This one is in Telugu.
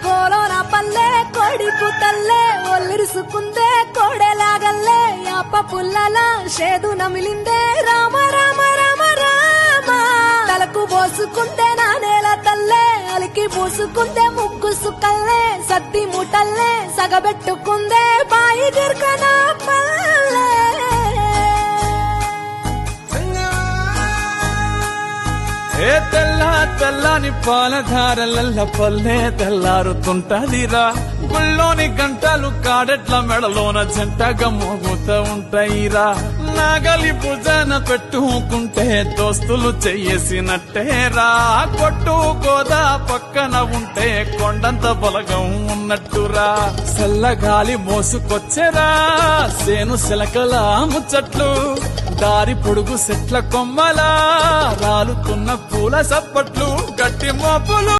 కోలోన పల్లె కొడికు తల్లే ఒల్లిరుసుకుందే కోడెలాగల్లే యాప పుల్లల షేదు నమిలిందే రామ రామ రామ రామ తలకు పోసుకుందే నా నేల తల్లే అలికి పూసుకుందే ముగ్గు సుక్కల్లే సత్తి ముటల్లే సగబెట్టుకుందే బాయి గిర్కన పల్లె ఏ తెల్ల తెల్లని పాలధారలల్ల పల్లె తెల్లారుతుంటదిరా గుళ్ళోని గంటలు కాడెట్ల మెడలోన జంటగా మోగుతూ ఉంటాయిరా నాగలి భుజాన పెట్టుకుంటే దోస్తులు చెయ్యేసినట్టేరా కొట్టు గోదా పక్కన ఉంటే కొండంత బలగం ఉన్నట్టురా చల్లగాలి మోసుకొచ్చెరా సేను శిలకల ముచ్చట్లు దారి పొడుగు సెట్ల కొమ్మలా రాలుతున్న పూల సప్పట్లు గట్టి మోపులు